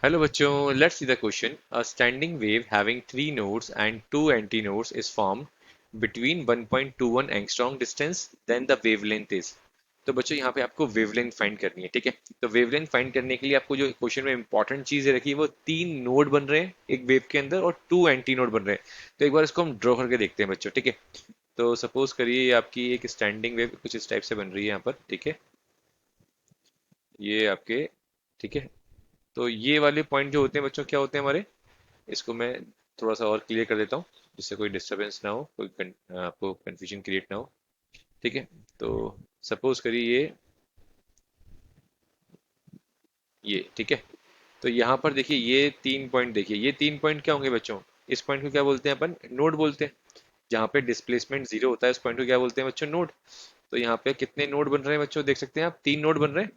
Hello bachcho, let's see the question. A standing wave having three nodes and two antinodes is formed between 1.21 angstrom distance, then the wavelength is. तो बच्चों यहाँ पे आपको wavelength find करनी है, ठीक है। तो वेवलेंथ फाइंड करने के लिए आपको जो क्वेश्चन में इंपॉर्टेंट चीज रखी है वो तीन नोड बन रहे हैं एक वेव के अंदर और टू एंटी नोड बन रहे हैं। तो एक बार इसको हम ड्रॉ करके देखते हैं बच्चों, ठीक है। तो सपोज करिए ये आपकी एक स्टैंडिंग वेव कुछ इस टाइप से बन रही है यहाँ पर, ठीक है। ये आपके, ठीक है। तो ये वाले पॉइंट जो होते हैं बच्चों क्या होते हैं हमारे, इसको मैं थोड़ा सा और क्लियर कर देता हूँ जिससे कोई डिस्टरबेंस ना हो, आपको कंफ्यूजन क्रिएट ना हो, ठीक है। तो सपोज करिए ये ठीक है। तो यहाँ पर देखिए ये तीन पॉइंट, देखिए ये तीन पॉइंट क्या होंगे बच्चों, इस पॉइंट को क्या बोलते हैं अपन, नोड बोलते हैं। जहाँ पे डिस्प्लेसमेंट जीरो होता है उस पॉइंट को क्या बोलते हैं बच्चों, नोड। तो यहाँ पे कितने नोड बन रहे हैं बच्चों, देख सकते हैं आप तीन नोड बन रहे हैं।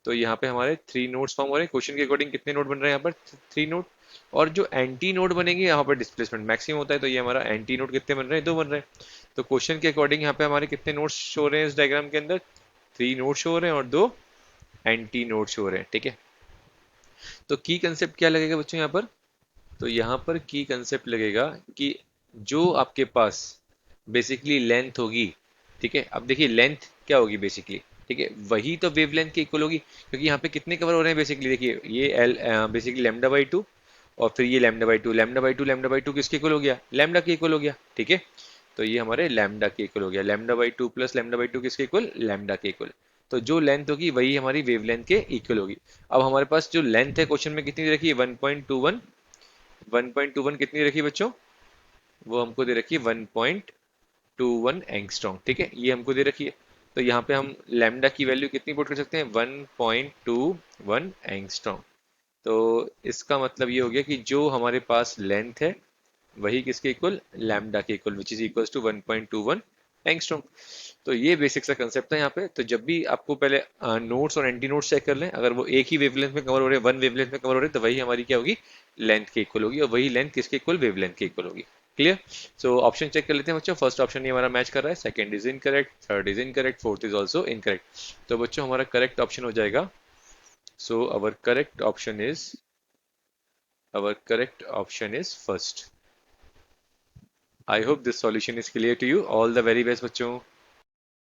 तो यहाँ पे हमारे थ्री नोड्स फॉर्म हो रहे हैं, क्वेश्चन के अकॉर्डिंग कितने नोड बन रहे हैं यहाँ पर, थ्री नोड। और जो एंटी नोड बनेंगे यहाँ पर डिस्प्लेसमेंट मैक्सिमम होता है, तो ये हमारा एंटी नोड कितने बन रहे हैं, दो बन रहे हैं। तो क्वेश्चन के अकॉर्डिंग यहाँ पे हमारे कितने नोड्स शो हो रहे हैं इस डायग्राम के अंदर, थ्री नोड शो हो रहे हैं और दो एंटी नोड शो हो रहे हैं, ठीक है। तो की कंसेप्ट क्या लगेगा बच्चों यहाँ पर, तो यहाँ पर की कंसेप्ट लगेगा कि जो आपके पास बेसिकली लेंथ होगी, ठीक है। अब देखिए लेंथ क्या होगी बेसिकली, ठीक है, वही तो वेवलेंथ के इक्वल होगी, क्योंकि यहाँ पे कितने कवर हो रहे हैं बेसिकली, देखिए ये L basically lambda by two और फिर ये lambda by two, lambda by two lambda by two किसके इक्वल हो गया, लैम्डा के इक्वल हो गया, ठीक है। तो ये हमारे लैम्डा के इक्वल हो गया, lambda by two plus lambda by two किसके इक्वल, लैम्डा के इक्वल। तो जो लेंथ होगी वही हमारी वेवलेंथ के इक्वल होगी। अब हमारे पास जो लेंथ है क्वेश्चन में कितनी रखी है, 1.21, 1.21 कितनी रखी है बच्चों, वो हमको दे रखी है 1.21 एंगस्ट्रॉम, ठीक है, ये हमको दे रखी है। तो यहाँ पे हम लैम्डा की वैल्यू कितनी पुट कर सकते हैं, 1.21 एंगस्ट्रॉम। तो इसका मतलब ये हो गया कि जो हमारे पास लेंथ है वही किसके इक्वल, लैम्डा के equal, which is equals to 1.21 angstrom. तो ये बेसिक सा कंसेप्ट है यहाँ पे। तो जब भी आपको पहले नोट्स और एंटी नोट्स चेक कर लें, अगर वो एक ही वेवलेंथ में कवर हो रहे हैं, वन वेवलेंथ में कवर हो रहे हैं, तो वही हमारी क्या होगी, लेंथ के इक्वल होगी, और वही लेंथ किसके इक्वल, वेवलेंथ के इक्वल होगी। क्लियर। सो ऑप्शन चेक कर लेते हैं बच्चों। फर्स्ट ऑप्शन ये हमारा मैच कर रहा है, second is incorrect, third is incorrect, fourth is also incorrect. तो बच्चों हमारा करेक्ट ऑप्शन हो जाएगा, so our correct option is first. I hope this solution is clear to you, all the very best बच्चों।